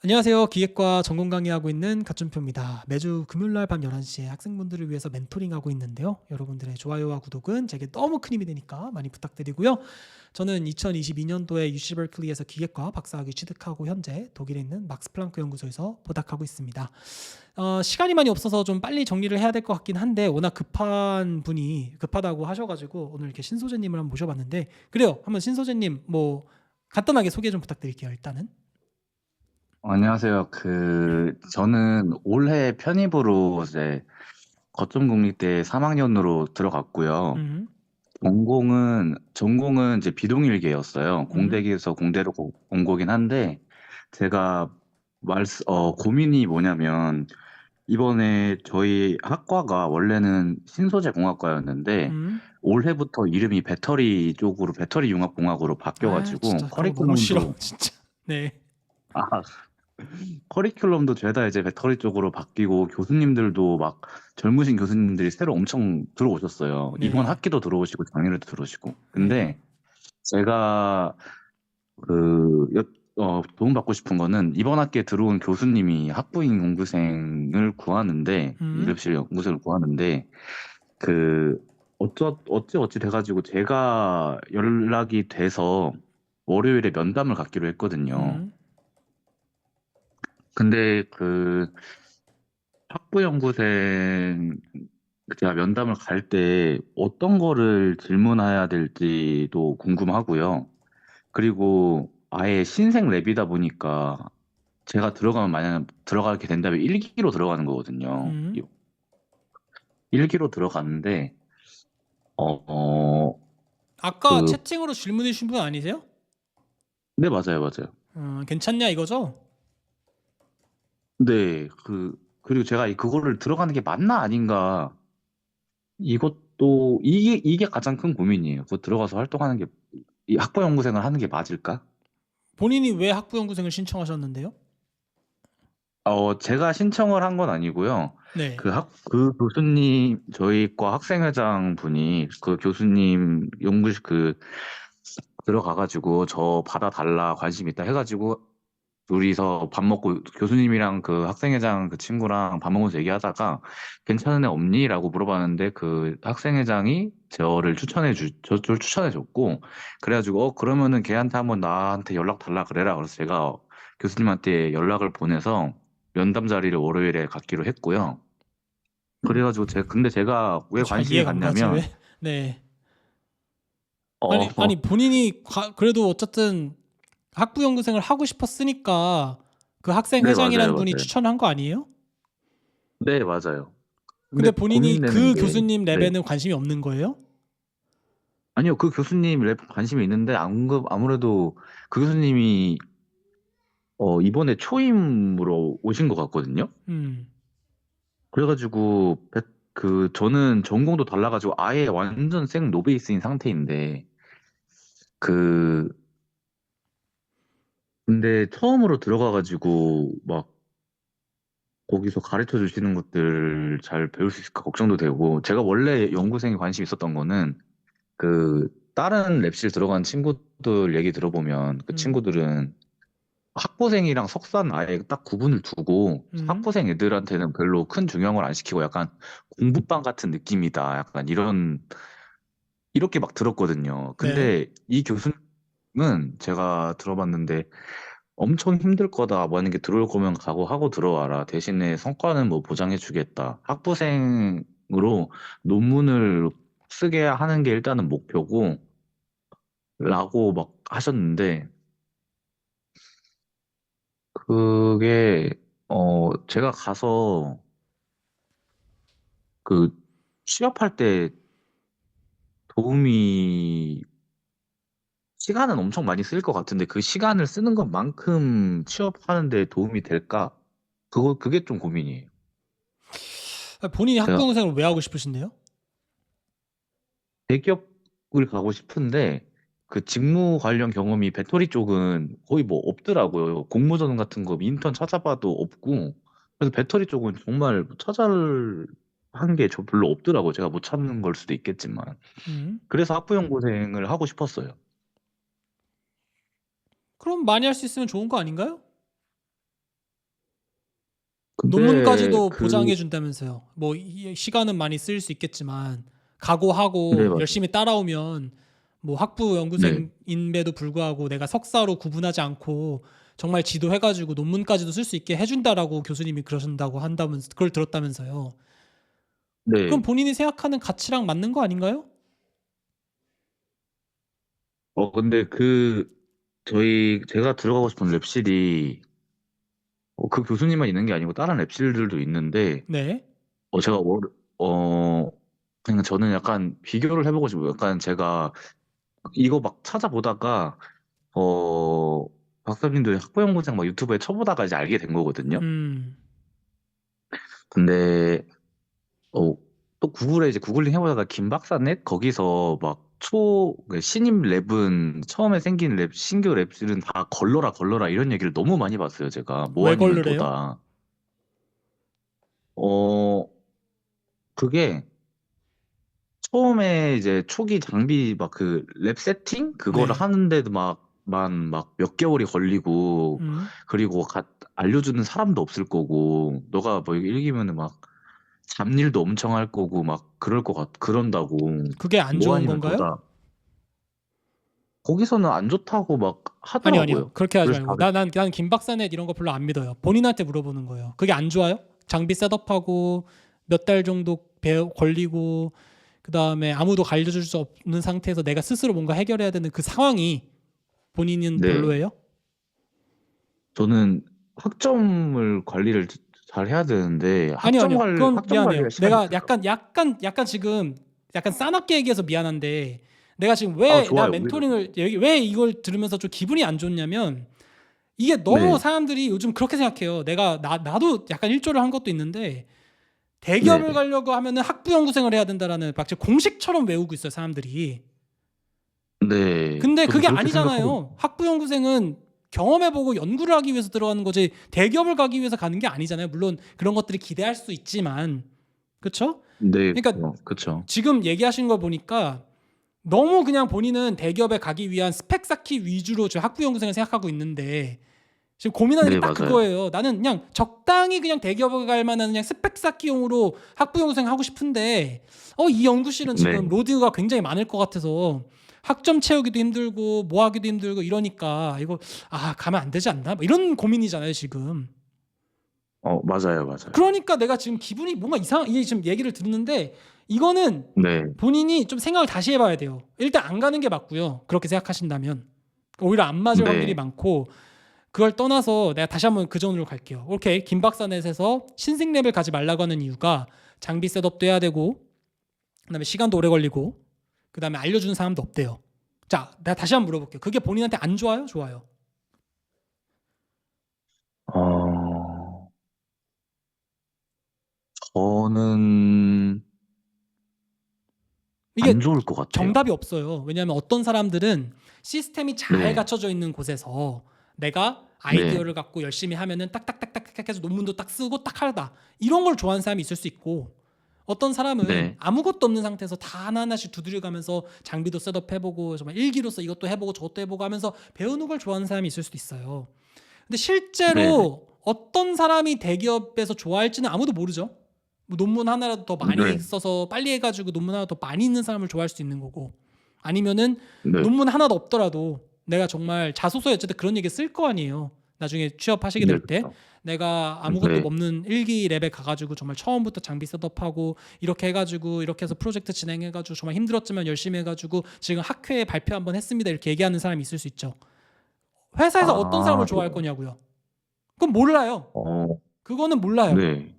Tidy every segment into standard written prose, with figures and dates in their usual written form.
안녕하세요. 기획과 전공 강의하고 있는 가준표입니다. 매주 금요일날 밤 11시에 학생분들을 위해서 멘토링하고 있는데요. 여러분들의 좋아요와 구독은 제게 너무 큰 힘이 되니까 많이 부탁드리고요. 저는 2022년도에 UC berkeley에서 기획과 박사학위 취득하고 현재 독일에 있는 막스 플랑크 연구소에서 보닥하고 있습니다. 시간이 많이 없어서 좀 빨리 정리를 해야 될 것 같긴 한데 워낙 급한 분이 급하다고 하셔가지고 오늘 이렇게 신소재님을 한번 모셔봤는데 그래요. 한번 신소재님 뭐 간단하게 소개 좀 부탁드릴게요. 일단은. 안녕하세요. 저는 올해 편입으로 이제 거점국립대 3학년으로 들어갔고요. 음, 전공은 이제 비동일계였어요. 음, 공대에서 공대로 온 거긴 한데, 제가 고민이 뭐냐면, 이번에 저희 학과가 원래는 신소재공학과였는데, 음. 올해부터 이름이 배터리 융합공학으로 아, 바뀌어가지고, 진짜 그런 거 너무 싫어, 진짜. 네. 아, 커리큘럼도 죄다 이제 배터리 쪽으로 바뀌고 교수님들도 막 젊으신 교수님들이 새로 엄청 들어오셨어요. 이번 네. 학기도 들어오시고 작년에도 들어오시고. 네. 근데 제가 도움받고 싶은 거는 이번 학기에 들어온 교수님이 학부인 연구생을 구하는데 음. 이lep실 연구생을 구하는데 그 어찌 돼가지고 제가 연락이 돼서 월요일에 면담을 갖기로 했거든요. 음. 근데 학부연구생 제가 면담을 갈 때 어떤 거를 질문해야 될지도 궁금하고요. 그리고 아예 신생 랩이다 보니까 제가 만약 들어가게 된다면 1기로 들어가는 거거든요. 음. 1기로 들어갔는데, 어, 어, 아까 그, 채팅으로 질문해 주신 분 아니세요? 네, 맞아요, 맞아요. 괜찮냐 이거죠? 네, 그리고 제가 그거를 들어가는 게 맞나 아닌가, 이게 가장 큰 고민이에요. 그거 들어가서 활동하는 게, 이 학부연구생을 하는 게 맞을까? 본인이 왜 학부연구생을 신청하셨는데요? 제가 신청을 한 건 아니고요. 네. 그 교수님, 저희 과 학생회장 분이 그 교수님 연구실 들어가가지고 저 받아달라 관심 있다 해가지고 둘이서 밥 먹고 교수님이랑 그 학생회장 그 친구랑 밥 먹으면서 얘기하다가 괜찮은 애 없니? 라고 물어봤는데 그 학생회장이 저를 추천해줬고 그래가지고 그러면은 걔한테 한번 나한테 연락 달라 그래라. 그래서 제가 교수님한테 연락을 보내서 면담 자리를 월요일에 갖기로 했고요. 그래가지고 근데 제가 왜 잘 관심이 이해가 안 가지 왜? 갔냐면 네. 어, 아니 본인이 그래도 어쨌든 학부연구생을 하고 싶었으니까 그 학생 네, 맞아요, 회장이라는 분이 맞아요. 추천한 거 아니에요? 네, 맞아요. 근데 근데 본인이 고민되는 그 게, 교수님 네. 랩에는 관심이 없는 거예요? 아니요, 그 교수님 랩 관심이 있는데, 아무래도 그 교수님이, 이번에 초임으로 오신 것 같거든요? 음. 그래가지고, 저는 전공도 달라가지고, 아예 완전 생 노베이스인 상태인데, 그, 근데 처음으로 들어가가지고, 막, 거기서 가르쳐 주시는 것들 잘 배울 수 있을까 걱정도 되고, 제가 원래 연구생에 관심 있었던 거는, 다른 랩실 들어간 친구들 얘기 들어보면, 그 음. 친구들은 학부생이랑 석사는 아예 딱 구분을 두고 음. 학부생 애들한테는 별로 큰 중요한 걸 안 시키고 약간 공부방 같은 느낌이다. 약간 이렇게 막 들었거든요. 네. 근데 이 교수님은 제가 들어봤는데 엄청 힘들 거다. 만약에 들어올 거면 각오하고 들어와라. 대신에 성과는 뭐 보장해 주겠다. 학부생으로 논문을 쓰게 하는 게 일단은 목표고 라고 막 하셨는데 그게 제가 가서 그 취업할 때 도움이 시간은 엄청 많이 쓸 것 같은데 그 시간을 쓰는 것만큼 취업하는 데 도움이 될까? 그게 좀 고민이에요. 본인이 제가 학부형생을 왜 하고 싶으신데요? 대기업을 가고 싶은데 그 직무 관련 경험이 배터리 쪽은 거의 뭐 없더라고요. 공모전 같은 거 인턴 찾아봐도 없고 그래서 배터리 쪽은 정말 찾아할 한 게 저 별로 없더라고요. 제가 못 찾는 걸 수도 있겠지만. 음. 그래서 학부연구생을 하고 싶었어요. 그럼 많이 할 수 있으면 좋은 거 아닌가요? 근데 논문까지도 그, 보장해 준다면서요. 뭐 시간은 많이 쓰일 수 있겠지만 네, 각오하고 맞아요. 열심히 따라오면 뭐 학부 네, 연구생인데도 불구하고 내가 석사로 구분하지 않고 정말 지도해가지고 논문까지도 쓸 수 있게 해준다라고 교수님이 그러신다고 한다면서 그걸 들었다면서요. 그럼 네. 본인이 생각하는 가치랑 맞는 거 아닌가요? 근데 제가 들어가고 싶은 랩실이, 그 교수님만 있는 게 아니고 다른 랩실들도 있는데, 네. 제가, 어, 그냥 저는 약간 비교를 해보고 싶어요. 약간 제가 이거 막 찾아보다가, 어, 박사님도 학부연구생 막 유튜브에 쳐보다가 이제 알게 된 거거든요. 음. 근데, 어, 또 구글에 이제 구글링 해보다가 김박사넷 거기서 막 그 신임 랩은 처음에 생긴 신규 랩실은 다 걸러라 이런 얘기를 너무 많이 봤어요, 제가. 뭐 왜 아니면 걸르래요? 뭐다. 어, 그게 처음에 이제 초기 장비 막 그 랩 세팅? 그거를 네. 하는데도 막 몇 개월이 걸리고, 음. 그리고 알려주는 사람도 없을 거고, 너가 뭐 읽으면은 막 잡일도 엄청 할 거고, 막 그런다고. 그게 안 뭐 좋은 아니면 건가요? 도다. 거기서는 안 좋다고 막 아니요. 하더라고요. 그렇게 하지 그래서 말고. 다들, 난 김박사넷 이런 거 별로 안 믿어요. 본인한테 물어보는 거예요. 그게 안 좋아요? 장비 셋업하고 몇 달 정도 걸리고 그다음에 아무도 알려줄 수 없는 상태에서 내가 스스로 뭔가 해결해야 되는 그 상황이 본인은 네. 별로예요? 저는 학점을 관리를 잘 해야 되는데, 아니요. 그건 학점 관리가 미안해요. 시간이 내가 없을까? 약간 지금 약간 싸납게 얘기해서 미안한데 내가 지금 아, 왜 나 좋아요. 오히려 좋아요. 멘토링을 왜 이걸 들으면서 좀 기분이 안 좋냐면 이게 너무 네, 사람들이 요즘 그렇게 생각해요. 나도 약간 일조를 한 것도 있는데 네, 대기업을 가려고 하면은 학부 연구생을 해야 된다라는 마치 공식처럼 외우고 있어요, 사람들이. 네. 근데 저도 그게 그렇게 생각하고 아니잖아요. 있어요. 학부 연구생은 경험해보고 연구를 하기 위해서 들어가는 거지 대기업을 가기 위해서 가는 게 아니잖아요. 물론 그런 것들이 기대할 수 있지만, 그렇죠? 네, 그러니까 그쵸. 지금 얘기하신 거 보니까 너무 그냥 본인은 대기업에 가기 위한 스펙 쌓기 위주로 저 학부 연구생을 생각하고 있는데 지금 고민하는 게 네, 딱 맞아요. 그거예요. 나는 그냥 적당히 그냥 대기업에 갈 만한 그냥 스펙 쌓기용으로 학부 연구생 하고 싶은데 이 연구실은 네, 지금 로드가 굉장히 많을 것 같아서 학점 채우기도 힘들고 뭐 하기도 힘들고 이러니까 이거 가면 안 되지 않나? 뭐 이런 고민이잖아요, 지금. 맞아요, 맞아요. 그러니까 내가 지금 기분이 뭔가 이게 지금 얘기를 듣는데 이거는 네, 본인이 좀 생각을 다시 해봐야 돼요. 일단 안 가는 게 맞고요. 그렇게 생각하신다면 오히려 안 맞을 확률이 네. 많고 그걸 떠나서 내가 다시 한번 그 전으로 갈게요. 오케이. 김박사넷에서 신생랩을 가지 말라고 하는 이유가 장비 셋업도 해야 되고 그다음에 시간도 오래 걸리고 그다음에 알려주는 사람도 없대요. 자, 내가 다시 한번 물어볼게요. 그게 본인한테 안 좋아요? 좋아요? 어, 저는 안 이게 좋을 것 같아요. 정답이 없어요. 왜냐하면 어떤 사람들은 시스템이 잘 네, 갖춰져 있는 곳에서 내가 네, 아이디어를 갖고 열심히 하면은 딱딱딱딱 해서 논문도 딱 쓰고 딱 하다 이런 걸 좋아하는 사람이 있을 수 있고 어떤 사람은 네, 아무것도 없는 상태에서 다 하나하나씩 두드려가면서 장비도 셋업해보고 정말 일기로서 이것도 해보고 저것도 해보고 하면서 배우는 걸 좋아하는 사람이 있을 수도 있어요. 근데 네, 네, 실제로 어떤 사람이 대기업에서 좋아할지는 아무도 모르죠. 뭐 논문 하나라도 더 많이 네, 써서 빨리 해가지고 논문 하나 더 많이 있는 사람을 좋아할 수도 있는 거고 아니면은 네, 논문 하나도 없더라도 내가 정말 자소서에 어쨌든 그런 얘기 쓸 거 아니에요. 나중에 취업하시게 네, 될 때 그렇죠. 내가 아무것도 네, 없는 일기 랩에 가가지고 정말 처음부터 장비 셋업하고 이렇게 해가지고 이렇게 해서 프로젝트 진행해가지고 정말 힘들었지만 열심히 해가지고 지금 학회에 발표 한번 했습니다 이렇게 얘기하는 사람이 있을 수 있죠. 회사에서 어떤 사람을 아, 좋아할 거냐고요. 그건 몰라요. 어, 그거는 몰라요. 네,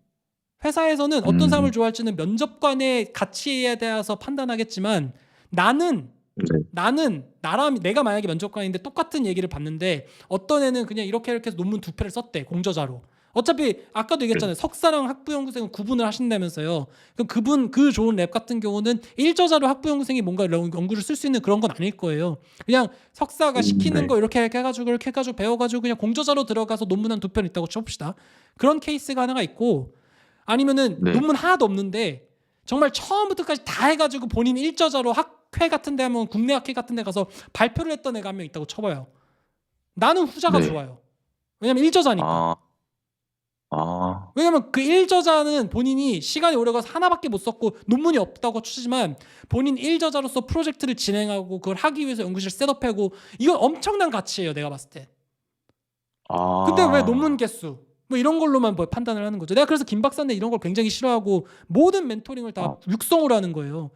회사에서는 어떤 사람을 음, 좋아할지는 면접관의 가치에 대해서 판단하겠지만 나는 네, 내가 만약에 면접관인데 똑같은 얘기를 받는데 어떤 애는 그냥 이렇게 해서 논문 두 편을 썼대 공저자로. 어차피 아까도 네, 얘기했잖아요. 석사랑 학부연구생은 구분을 하신다면서요. 그럼 그 좋은 랩 같은 경우는 일저자로 학부연구생이 뭔가 연구를 쓸 수 있는 그런 건 아닐 거예요. 그냥 석사가 시키는 네, 거 이렇게 해가지고 배워가지고 그냥 공저자로 들어가서 논문 한 두 편 있다고 쳐봅시다. 그런 케이스가 하나가 있고 아니면은 네, 논문 하나도 없는데 정말 처음부터까지 다 해가지고 본인 일저자로 학회 같은 데 하면 국내 학회 같은 데 가서 발표를 했던 애가 한 명 있다고 쳐봐요. 나는 후자가 네, 좋아요. 왜냐면 일저자니까. 아, 아, 왜냐면 그 1저자는 본인이 시간이 오래 가서 하나밖에 못 썼고 논문이 없다고 치지만 본인 1저자로서 프로젝트를 진행하고 그걸 하기 위해서 연구실 셋업하고 이건 엄청난 가치예요, 내가 봤을 때. 근데 왜 논문 아, 개수 뭐 이런 걸로만 뭐 판단을 하는 거죠. 내가 그래서 김 박사는 이런 걸 굉장히 싫어하고 모든 멘토링을 다 아, 육성으로 하는 거예요.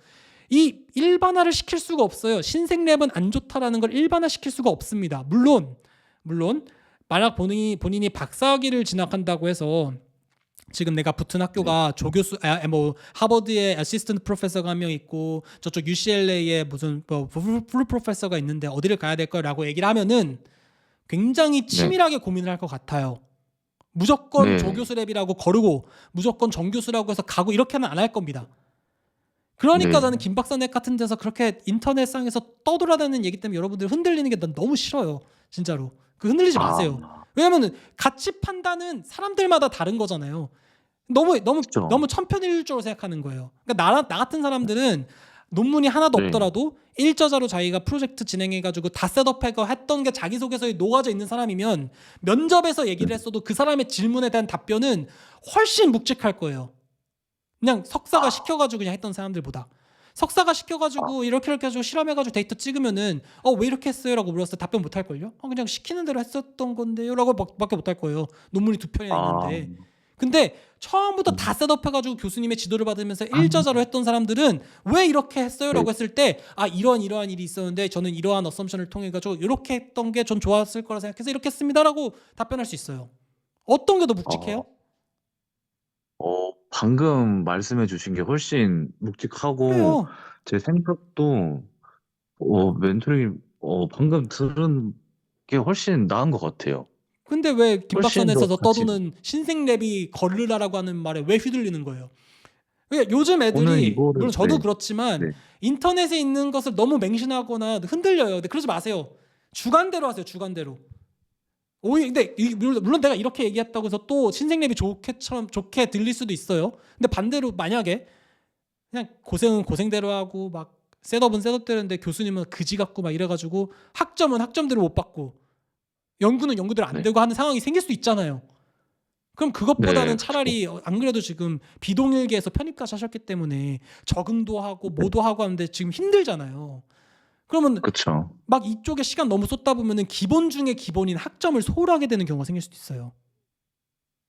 이 일반화를 시킬 수가 없어요. 신생랩은 안 좋다라는 걸 일반화 시킬 수가 없습니다. 물론 만약 본인이 박사학위를 진학한다고 해서 지금 내가 붙은 네, 학교가 조교수 뭐 하버드에 어시스턴트 프로페서가 한 명 있고 저쪽 UCLA에 무슨 뭐 풀 프로페서가 있는데 어디를 가야 될까라고 얘기를 하면은 굉장히 네, 치밀하게 고민을 할 것 같아요. 무조건 네, 조교수 랩이라고 거르고 무조건 정교수라고 해서 가고 이렇게는 안 할 겁니다. 그러니까 네. 저는 김박사넷 같은 데서 그렇게 인터넷상에서 떠돌아다니는 얘기 때문에 여러분들 흔들리는 게 난 너무 싫어요. 진짜로. 그 흔들리지 마세요. 아, 왜냐면 가치 판단은 사람들마다 다른 거잖아요. 너무 그쵸. 천편일률적으로 생각하는 거예요. 그러니까 나 같은 사람들은 논문이 하나도 네, 없더라도 일저자로 자기가 프로젝트 진행해가지고 다 셋업하고 했던 게 자기소개서에 녹아져 있는 사람이면 면접에서 네. 얘기를 했어도 그 사람의 질문에 대한 답변은 훨씬 묵직할 거예요. 그냥 석사가 아, 시켜가지고 그냥 했던 사람들보다. 석사가 아, 시켜가지고 이렇게 해가지고 실험해가지고 데이터 찍으면은 왜 이렇게 했어요라고 물었을 때 답변 못 할 걸요? 그냥 시키는 대로 했었던 건데요라고 밖에 못 할 거예요. 논문이 2편이나 아, 있는데. 근데 처음부터 다 음, 셋업해가지고 교수님의 지도를 받으면서 아, 일저자로 했던 사람들은 왜 이렇게 네, 했어요라고 했을 때 이러한 일이 있었는데 저는 이러한 어썸션을 통해 가지고 이렇게 했던 게 전 좋았을 거라 생각해서 이렇게 했습니다라고 답변할 수 있어요. 어떤 게 더 묵직해요? 어, 방금 말씀해 주신 게 훨씬 묵직하고, 그래요. 제 생각도, 멘토링, 방금 들은 게 훨씬 나은 것 같아요. 근데 왜 훨씬 더 김박사넷에서 같이, 떠도는 신생랩이 거르라라고 하는 말에 왜 휘둘리는 거예요? 그러니까 요즘 저는 애들이 이거를, 물론 저도 네, 그렇지만 네, 인터넷에 있는 것을 너무 맹신하거나 흔들려요. 근데 그러지 마세요. 주관대로 하세요. 주관대로. 오히려 근데 물론 내가 이렇게 얘기했다고 해서 또 신생랩이 좋게 들릴 수도 있어요. 근데 반대로 만약에 그냥 고생은 고생대로 하고 막 셋업은 셋업대로 했는데 교수님은 그지 같고 막 이래가지고 학점은 학점대로 못 받고 연구는 연구대로 안 네, 되고 하는 상황이 생길 수도 있잖아요. 그럼 네, 그것보다는 그쵸, 차라리 안 그래도 지금 비동일계에서 편입까지 하셨기 때문에 적응도 하고 네, 뭐도 하고 하는데 지금 힘들잖아요. 그러면 그쵸. 막 이쪽에 시간 너무 쏟다 보면은 기본 중에 기본인 학점을 소홀하게 되는 경우가 생길 수도 있어요.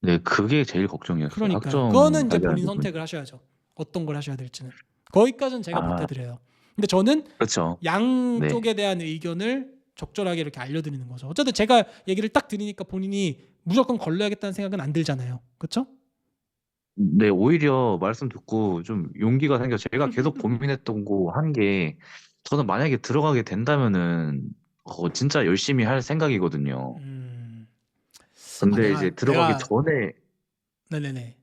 네, 그게 제일 걱정이었어요. 그러니까요. 학점 그거는 이제 본인 달려는 부분. 선택을 하셔야죠. 어떤 걸 하셔야 될지는. 거기까지는 제가 못 아, 해드려요. 근데 저는 그렇죠. 네. 양쪽에 대한 의견을 적절하게 이렇게 알려드리는 거죠. 어쨌든 제가 얘기를 딱 드리니까 본인이 무조건 걸러야겠다는 생각은 안 들잖아요. 그렇죠? 네, 오히려 말씀 듣고 좀 용기가 생겨. 제가 계속 고민했던 거 한 게, 저는 만약에 들어가게 된다면은, 진짜 열심히 할 생각이거든요. 음. 근데 이제 들어가기 내가 전에, 네네네.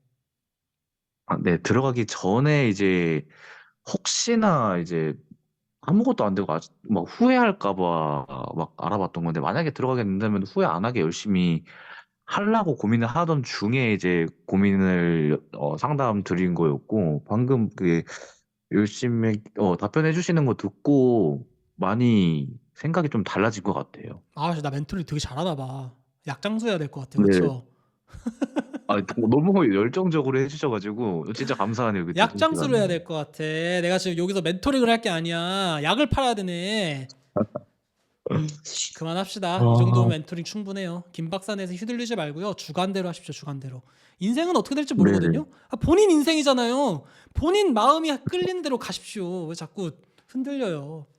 네, 들어가기 전에 이제, 혹시나 이제, 아무것도 안 되고, 막 후회할까 봐, 막 알아봤던 건데, 만약에 들어가게 된다면 후회 안 하게 열심히 하려고 고민을 하던 중에 이제 고민을 상담 드린 거였고 방금 그 열심히 답변해 주시는 거 듣고 많이 생각이 좀 달라진 것 같아요. 나 멘토링 되게 잘하나 봐. 약장수 해야 될 것 같아. 네. 그렇죠? 너무 열정적으로 해주셔가지고 진짜 감사하네요. 그 늦은 약장수를 해야 시간에. 될 것 같아. 내가 지금 여기서 멘토링을 할 게 아니야. 약을 팔아야 되네. 그만합시다. 이 정도면 아, 멘토링 충분해요. 김 박사네서 휘둘리지 말고요. 주관대로 하십시오. 주관대로. 인생은 어떻게 될지 네네. 모르거든요. 본인 인생이잖아요. 본인 마음이 끌리는 대로 가십시오. 왜 자꾸 흔들려요? 아,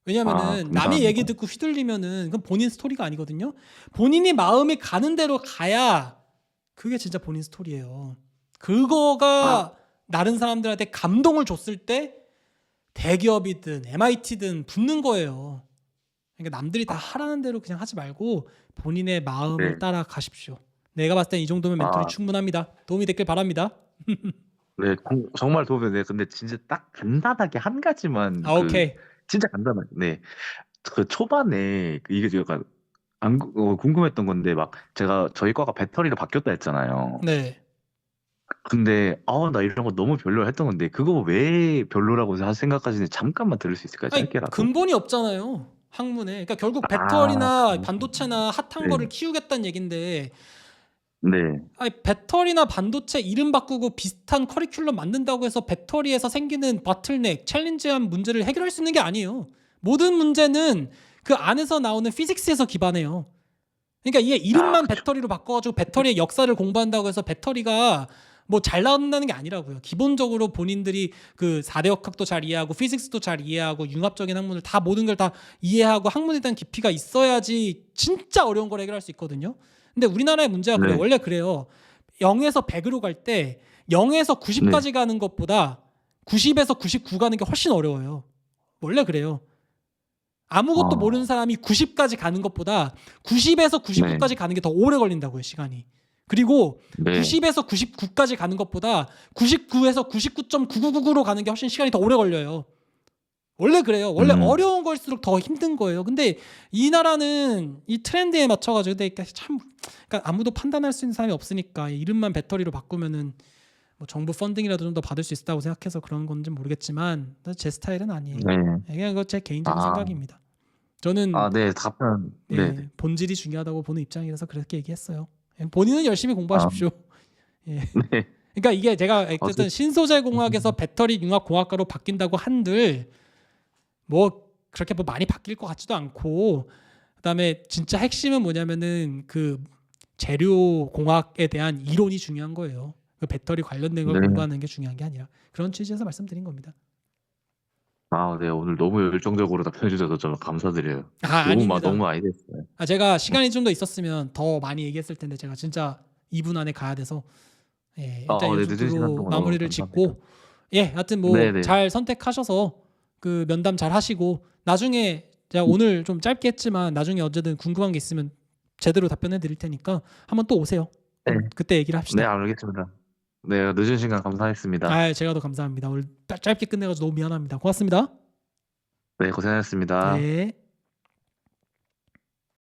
왜냐면은 남의 얘기 감사합니다. 듣고 휘둘리면은 그건 본인 스토리가 아니거든요. 본인이 마음이 가는 대로 가야 그게 진짜 본인 스토리예요. 아, 그거가 다른 사람들한테 감동을 줬을 때 대기업이든 MIT든 붙는 거예요. 그러니까 남들이 다 하라는 대로 그냥 하지 말고 본인의 마음을 네. 따라 가십시오. 내가 봤을 땐 이 정도면 멘토링 아, 충분합니다. 도움이 됐길 바랍니다. 네. 정말 도움이 네. 근데 진짜 딱 간단하게 한 가지만 오케이. 진짜 간단하게. 네. 그 초반에 이게 제가 궁금했던 건데 막 제가 저희 과가 배터리로 바뀌었다 했잖아요. 네. 근데 나 이런 거 너무 별로라 했던 건데 그거 왜 별로라고 생각하시는지 잠깐만 들을 수 있을까요? 아니 짧게라도? 근본이 없잖아요. 학문에. 그러니까 결국 아, 배터리나 반도체나 핫한 네, 거를 키우겠다는 얘긴데 네. 아니, 배터리나 반도체 이름 바꾸고 비슷한 커리큘럼 만든다고 해서 배터리에서 생기는 바틀넥, 챌린지한 문제를 해결할 수 있는 게 아니에요. 모든 문제는 그 안에서 나오는 피직스에서 기반해요. 그러니까 이게 아, 이름만 그쵸. 배터리로 바꿔가지고 배터리의 역사를 공부한다고 해서 배터리가 뭐 잘 나온다는 게 아니라고요. 기본적으로 본인들이 그 4대 역학도 잘 이해하고 피직스도 잘 이해하고 융합적인 학문을 다 모든 걸 다 이해하고 학문에 대한 깊이가 있어야지 진짜 어려운 걸 해결할 수 있거든요. 근데 우리나라의 문제가 그래요. 네. 원래 그래요. 0에서 100으로 갈 때 0에서 네. 90까지 가는 것보다 90에서 99 가는 게 훨씬 어려워요. 원래 그래요. 아무것도 모르는 어, 사람이 90까지 가는 것보다 90에서 네. 99까지 가는 게 더 오래 걸린다고요, 시간이. 그리고 네. 90에서 99까지 가는 것보다 99에서 99.9999로 가는 게 훨씬 시간이 더 오래 걸려요. 원래 그래요. 원래 음, 어려운 걸수록 더 힘든 거예요. 근데 이 나라는 이 트렌드에 맞춰가지고 근데 참 그러니까 아무도 판단할 수 있는 사람이 없으니까 이름만 배터리로 바꾸면은 뭐 정부 펀딩이라도 좀 더 받을 수 있다고 생각해서 그런 건지 모르겠지만 제 스타일은 아니에요. 네. 그냥 그거 제 개인적인 아, 생각입니다. 저는 네, 답변, 네. 본질이 중요하다고 보는 입장이라서 그렇게 얘기했어요. 본인은 열심히 아, 공부하십시오. 예. 네. 그러니까 이게 제가 어쨌든, 어쨌든 신소재 공학에서 배터리 융합 공학과로 바뀐다고 한들 뭐 그렇게 뭐 많이 바뀔 것 같지도 않고 그다음에 진짜 핵심은 뭐냐면은 그 재료 공학에 대한 이론이 중요한 거예요. 그 배터리 관련된 걸 네. 공부하는 게 중요한 게 아니라 그런 취지에서 말씀드린 겁니다. 네, 오늘 너무 열정적으로 답변해주셔서 정말 감사드려요. 아닙니다. 너무 많이 됐어요. 제가 시간이 좀 더 있었으면 더 많이 얘기했을 텐데 제가 진짜 2분 안에 가야 돼서 일단 이 네, 늦은 시간 정도로 동안 너무 마무리를 감사합니다. 짓고 하여튼 뭐 네네. 잘 선택하셔서 그 면담 잘 하시고 나중에 제가 오늘 좀 짧게 했지만 나중에 언제든 궁금한 게 있으면 제대로 답변해 드릴 테니까 한번 또 오세요. 네, 그때 얘기를 네, 합시다. 알겠습니다. 네, 늦은 시간 감사했습니다. 제가 더 감사합니다. 오늘 짧게 끝내가지고 너무 미안합니다. 고맙습니다. 네, 고생하셨습니다. 네.